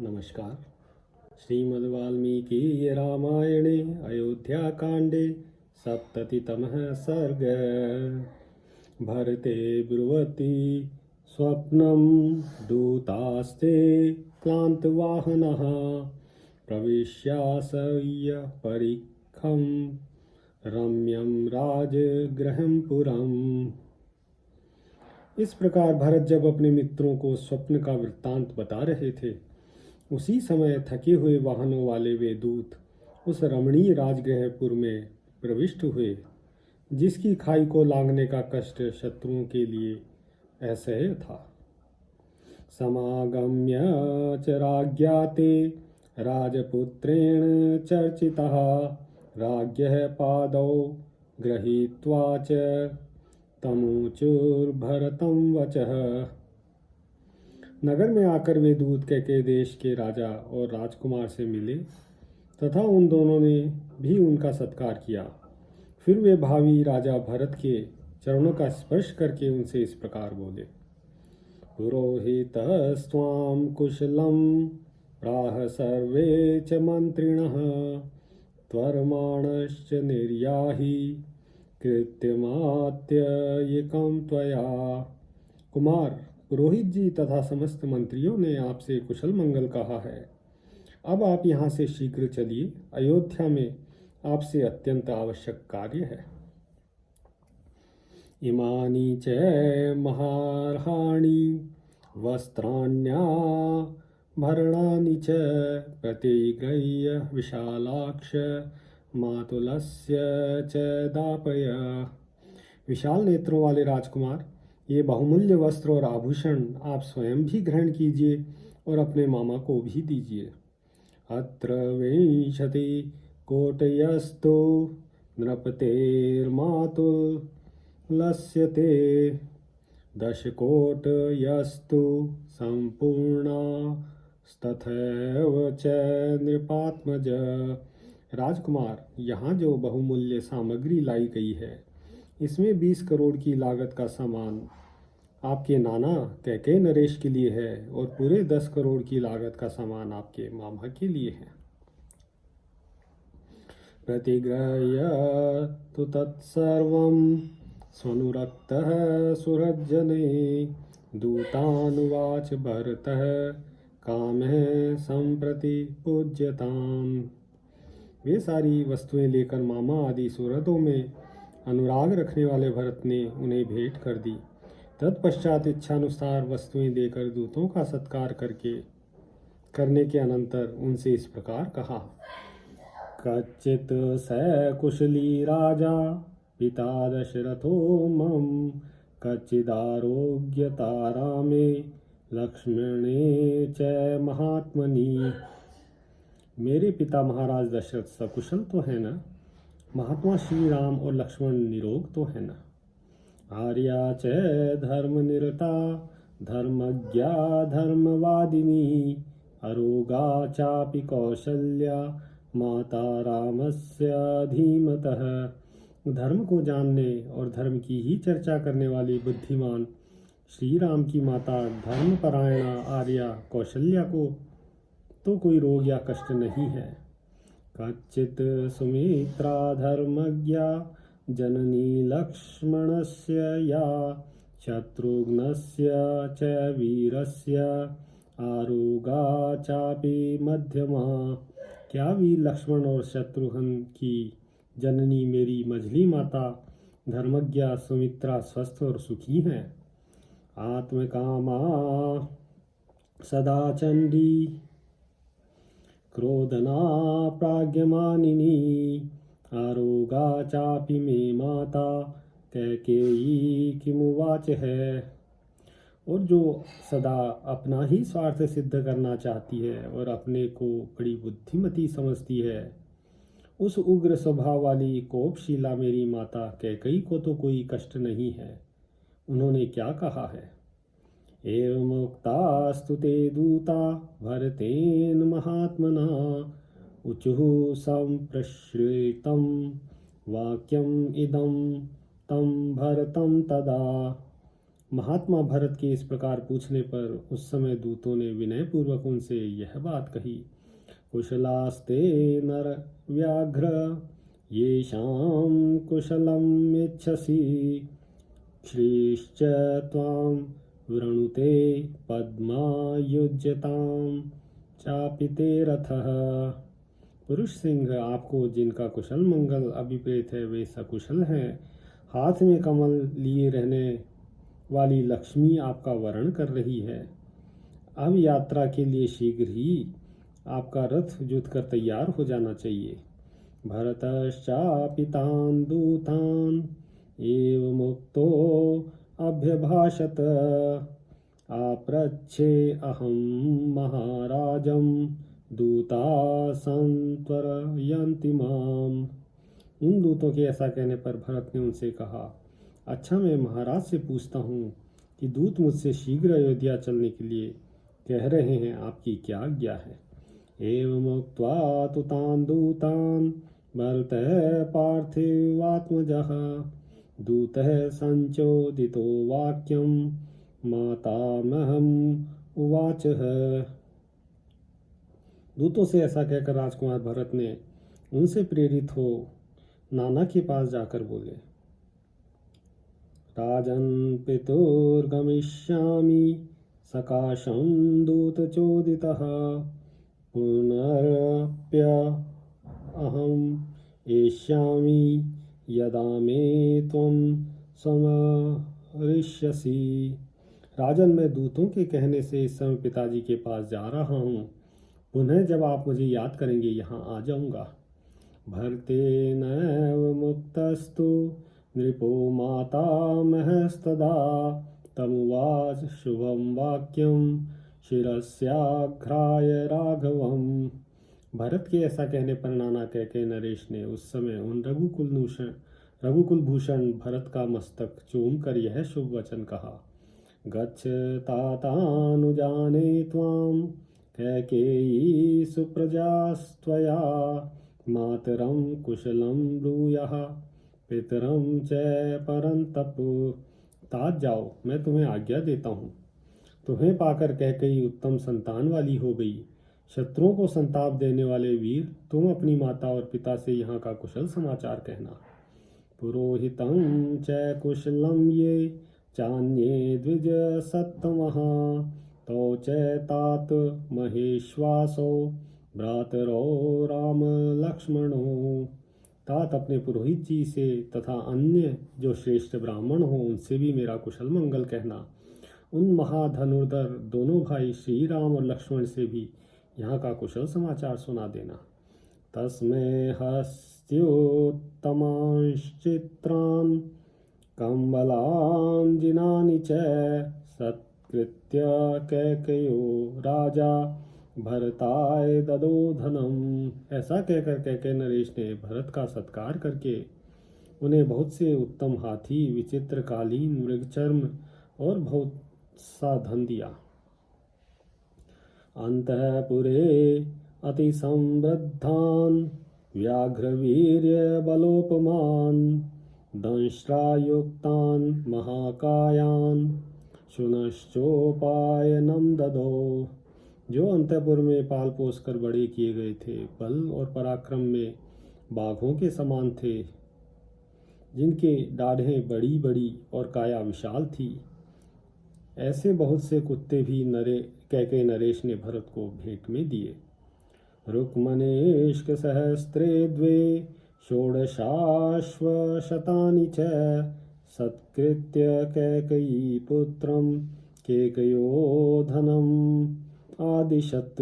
नमस्कार। श्रीमद्वाल्मीकि रामायणे अयोध्याकाण्डे सप्ततितमः सर्ग। भरते ब्रुवति स्वप्नं दूतास्ते क्लान्तवाहनः प्रविश्यासय्य परिखं रम्यं राजगृहं पुरम्। इस प्रकार भरत जब अपने मित्रों को स्वप्न का वृत्तांत बता रहे थे, उसी समय थके हुए वाहनों वाले वे दूत उस रमणीय राजगृहपुर में प्रविष्ट हुए, जिसकी खाई को लांघने का कष्ट शत्रुओं के लिए असह्य था। समागम्य च राज्ञाते राजपुत्रेण चर्चितः राज्ञः पादौ गृहीत्वा च तमुचुर्भरतं वचः। नगर में आकर वे दूत कैकेयी देश के राजा और राजकुमार से मिले तथा उन दोनों ने भी उनका सत्कार किया। फिर वे भावी राजा भरत के चरणों का स्पर्श करके उनसे इस प्रकार बोले। पुरोहितस्त्वां कुशलं प्राह सर्वे च मंत्रिणः त्वरमाणश्च निर्याहि कृत्यमात्ययिकं त्वया। कुमार, पुरोहित जी तथा समस्त मंत्रियों ने आपसे कुशल मंगल कहा है। अब आप यहाँ से शीघ्र चलिए, अयोध्या में आपसे अत्यंत आवश्यक कार्य है। इमानि च महार्हाणि वस्त्राण्याभरणानि च प्रतिगृह्य विशालाक्ष मातुलस्य च दापय। विशाल नेत्रों वाले राजकुमार, ये बहुमूल्य वस्त्र और आभूषण आप स्वयं भी ग्रहण कीजिए और अपने मामा को भी दीजिए। अत्र विंशति कोटयस्तु नृपतेर्मातुलस्य दशकोटयस्तु संपूर्णास्तथैव च नृपात्मज। राजकुमार, यहाँ जो बहुमूल्य सामग्री लाई गई है, इसमें 20 करोड़ की लागत का सामान आपके नाना कैकेयी नरेश के लिए है और पूरे 10 करोड़ की लागत का सामान आपके मामा के लिए है। प्रतिगृह्य तु तत्सर्वं स्वनुरक्तः सुहृज्जने दूतानुवाच भरतः कामः संप्रति पूज्यताम्। वे सारी वस्तुएं लेकर मामा आदि सुहृदों में अनुराग रखने वाले भरत ने उन्हें भेंट कर दी। तत्पश्चात इच्छानुसार वस्तुएं देकर दूतों का सत्कार करने के अनंतर उनसे इस प्रकार कहा। कच्चित सकुशली राजा पिता दशरथो मम कच्चिदारोग्यतारामे लक्ष्मणे च महात्मनि। मेरे पिता महाराज दशरथ सकुशल तो है ना, महात्मा श्री राम और लक्ष्मण निरोग तो है ना। आर्या च धर्मनिरता धर्मज्ञा धर्मवादिनी अरोगा चापि कौशल्या माता रामस्य धीमतः। धर्म को जानने और धर्म की ही चर्चा करने वाली बुद्धिमान श्री राम की माता धर्मपरायणा आर्या कौशल्या को तो कोई रोग या कष्ट नहीं है। कच्चित सुमित्रा धर्मज्ञा जननी लक्ष्मणस्य या शत्रुघ्नस्य च वीरस्य आरुगा चापि मध्यमा। क्या वीर लक्ष्मण और शत्रुघ्न की जननी मेरी मझली माता धर्मज्ञा सुमित्रा स्वस्थ और सुखी हैं। आत्मकामा सदा चंडी क्रोधना प्राज्ञमानिनी आरोगा चापि मे माता कैकेयी किमुवाच है। और जो सदा अपना ही स्वार्थ सिद्ध करना चाहती है और अपने को बड़ी बुद्धिमती समझती है, उस उग्र स्वभाव वाली कोपशीला मेरी माता कैकेयी को तो कोई कष्ट नहीं है। उन्होंने क्या कहा है। एवमुक्तास्तु ते दूता भरतेन महात्मना उचुः सम्प्रश्रितं वाक्यम् इदं तं भरतं तदा। महात्मा भरत के इस प्रकार पूछने पर उस समय दूतों ने विनय पूर्वक उनसे यह बात कही। कुशलास्ते नर व्याघ्र येषां कुशलम् इच्छसि श्रीश्च त्वां वृणुते पद्मायुज्यतां चापि ते रथः। पुरुष सिंह, आपको जिनका कुशल मंगल अभिप्रेत है वे सकुशल हैं। हाथ में कमल लिए रहने वाली लक्ष्मी आपका वरण कर रही है। अब यात्रा के लिए शीघ्र ही आपका रथ जुत कर तैयार हो जाना चाहिए। भरतश्चापि तान् दूतान् एवमुक्तो अभ्यभाषत आप्रच्छे अहं महाराजं दूता संत्वरयन्ति माम्। उन दूतों के ऐसा कहने पर भरत ने उनसे कहा, अच्छा, मैं महाराज से पूछता हूँ कि दूत मुझसे शीघ्र अयोध्या चलने के लिए कह रहे हैं, आपकी क्या आज्ञा है। एवमुक्त्वा तु तान् दूतान् भरतः पार्थिवात्मजः दूतः संचोदितो वाक्यं मातामहम् उवाचः। दूतों से ऐसा कहकर राजकुमार भरत ने उनसे प्रेरित हो नाना के पास जाकर बोले, राजन् पितुर्गमिष्यामि सकाशं दूतचोदितः पुनरप्य अहम् एष्यामि यदा मे त्वं समरिष्यसि। राजन, मैं दूतों के कहने से इस समय पिताजी के पास जा रहा हूँ। पुनः जब आप मुझे याद करेंगे यहाँ आ जाऊँगा। भरतेनैव मुक्तस्तु नृपो मातामहस्तदा तमुवाच शुभं वाक्यं शिरस्याघ्राय राघवम्। भरत के ऐसा कहने पर नाना कैकेयी नरेश ने उस समय उन रघुकुल भूषण भरत का मस्तक चूम कर यह शुभ वचन कहा। गच्छ तातानुजाने त्वां कैकेयी सुप्रजास्त्वया मातरं कुशलं ब्रूयः पितरं च परन्तप। तात जाओ, मैं तुम्हें आज्ञा देता हूँ। तुम्हें पाकर कैकेयी उत्तम संतान वाली हो गई। शत्रुओं को संताप देने वाले वीर, तुम अपनी माता और पिता से यहाँ का कुशल समाचार कहना। पुरोहितं च कुशलं ये चान्ये द्विज सत्तमः तौ च तात महेश्वासो भ्रातरो राम लक्ष्मणो। तात, अपने पुरोहित जी से तथा अन्य जो श्रेष्ठ ब्राह्मण हो उनसे भी मेरा कुशल मंगल कहना। उन महाधनुर्धर दोनों भाई श्री राम और लक्ष्मण से भी यहाँ का कुशल समाचार सुना देना। तस्मै हस्त्योत्तमांश्चित्रान् कम्बलाञ्जिनानि च सत्कृत्य कैकेयो राजा भरताय ददो धनम। ऐसा कहकर कैकेयी नरेश ने भरत का सत्कार करके उन्हें बहुत से उत्तम हाथी, विचित्र कालीन, मृगचर्म और बहुत सा धन दिया। अंतःपुरे अति समृद्धान व्याघ्रवीर्य बलोपमान दंष्ट्रायुक्तान महाकायान शुनश्चोपायनम ददो। जो अंतःपुर में पाल पोस कर बड़े किए गए थे, बल और पराक्रम में बाघों के समान थे, जिनके दाढ़ें बड़ी बड़ी और काया विशाल थी, ऐसे बहुत से कुत्ते भी कैकेयी नरेश ने भरत को भेंट में दिए। रुक्मनेष्क सहस्त्रे द्वे षोडशाश्वशतानि च सत्कृत्य कैकेयी पुत्रं केकयो धनम आदिशत।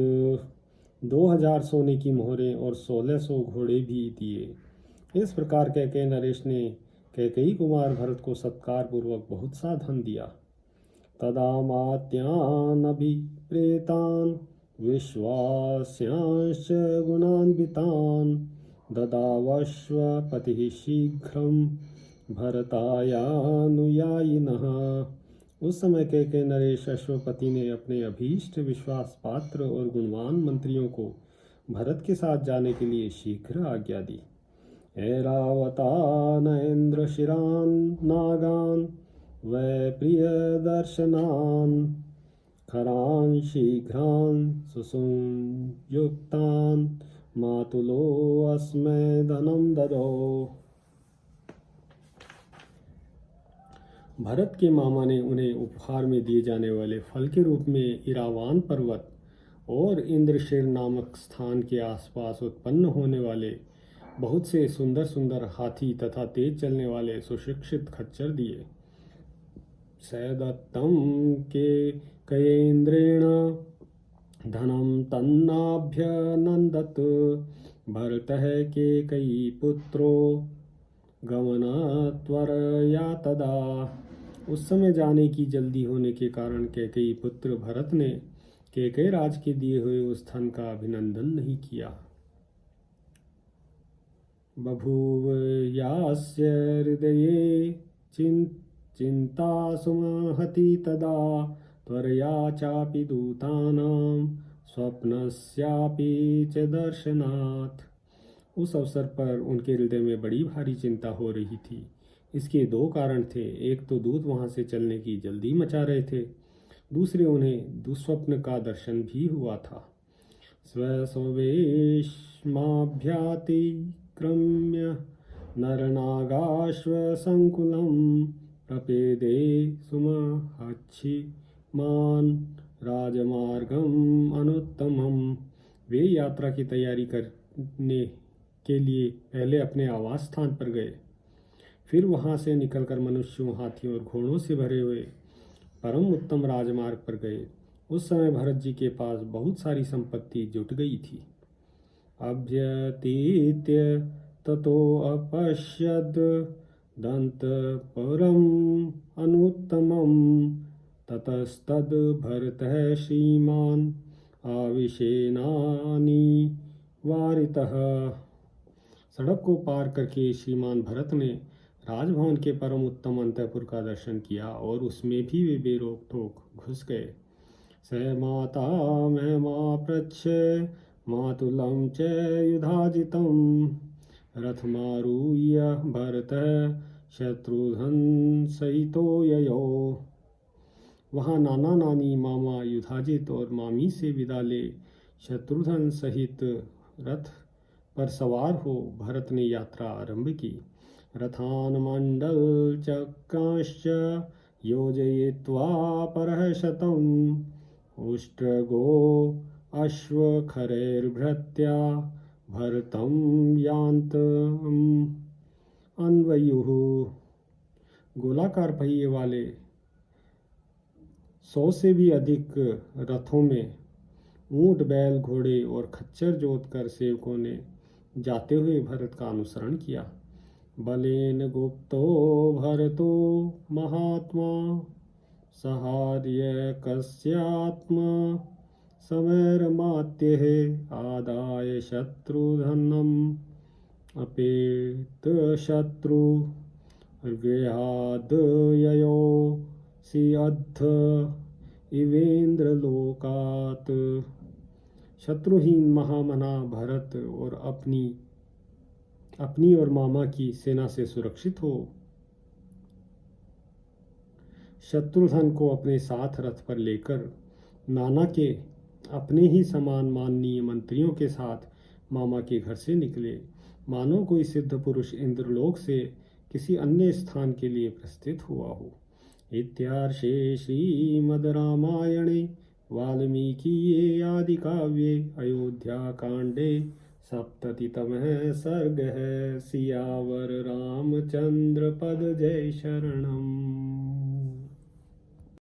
2000 सोने की मोहरें और 1600 घोड़े भी दिए। इस प्रकार कैकेयी नरेश ने कैकेयी कुमार भरत को सत्कार पूर्वक बहुत सा धन दिया। तदामात्यान् अभिप्रेतान् विश्वास्यांश्च गुणान्वितान् ददावश्वपतिः शीघ्रं भरतायानुयायिनः। उस समय कैकेयी नरेश अश्वपति ने अपने अभीष्ट, विश्वास पात्र और गुणवान मंत्रियों को भरत के साथ जाने के लिए शीघ्र आज्ञा दी। ऐरावतान इंद्रशिरान नागान वै प्रियदर्शनान् खरान् शीघ्रान् सुसंयुक्तान् मातुलोऽस्मै धनं ददौ। भरत के मामा ने उन्हें उपहार में दिए जाने वाले फल के रूप में इरावान पर्वत और इंद्रशील नामक स्थान के आसपास उत्पन्न होने वाले बहुत से सुंदर सुंदर हाथी तथा तेज चलने वाले सुशिक्षित खच्चर दिए। सदत्तं के कयेन्द्रेण धनं तन्नाभ्यनन्दत भरतः के कई पुत्रो गमनात्वरया तदा। उस समय जाने की जल्दी होने के कारण कैकेयी पुत्र भरत ने कैकेयी राज के दिए हुए उस धन का अभिनंदन नहीं किया। बभूव यास्य हृदये चिंता सुमहति तदा त्वरया चापि दूतानां स्वप्नस्यापि च दर्शनात्। उस अवसर पर उनके हृदय में बड़ी भारी चिंता हो रही थी। इसके दो कारण थे। एक तो दूत वहां से चलने की जल्दी मचा रहे थे, दूसरे उन्हें दुस्वप्न का दर्शन भी हुआ था। स्वस्वेश्माभ्यातिक्रम्य नरनागाश्वसंकुलं प्रपेदे सुमहच्छिमान् राजमार्गम अनुत्तमम्। वे यात्रा की तैयारी करने के लिए पहले अपने आवास स्थान पर गए, फिर वहां से निकलकर मनुष्यों, हाथियों और घोड़ों से भरे हुए परम उत्तम राजमार्ग पर गए। उस समय भरत जी के पास बहुत सारी संपत्ति जुट गई थी। अभ्यतीत्य ततो अपश्यद दंतपुरम् अनुत्तमम् ततस्तद भरतः श्रीमान् आविशेनानि वारितः। सड़क को पार करके श्रीमान भरत ने राजभवन के परम उत्तम अंतःपुर का दर्शन किया और उसमें भी वे बेरोक टोक घुस गए। स माता महिमापृच्छ मातुलं च युधाजितं रथमारुह्य भरतः शत्रुघ्न सहितो ययो। वहाँ नाना नानी, मामा युधाजित और मामी से विदा ले शत्रुघ्न सहित रथ पर सवार हो भरत ने यात्रा आरंभ की। रथान मंडल चक्रांश्च योजयित्वा परः शतम् उष्ट्रगो अश्वखरैर्भृत्या भरतं यान्तम् अन्वयुः। गोलाकार पहिए वाले 100 से भी अधिक रथों में ऊंट, बैल, घोड़े और खच्चर जोतकर सेवकों ने जाते हुए भरत का अनुसरण किया। बलेन गुप्तो भरतो महात्मा सहार्य कस्यात्मा समैर्मात्यः आदाय शत्रुधनम अपेत शत्रु गृहाद ययो सियद्ध इवेंद्रलोकात्। शत्रुहीन महामना भरत और अपनी और मामा की सेना से सुरक्षित हो शत्रुघ्न को अपने साथ रथ पर लेकर नाना के अपने ही समान माननीय मंत्रियों के साथ मामा के घर से निकले, मानो कोई सिद्ध पुरुष इंद्रलोक से किसी अन्य स्थान के लिए प्रस्थित हुआ हो। इत्यार्षे श्रीमद् रामायणे वाल्मीकिये आदि काव्ये अयोध्या कांडे सप्ततितमः सर्गः। सियावर रामचंद्र पद जय शरणम्।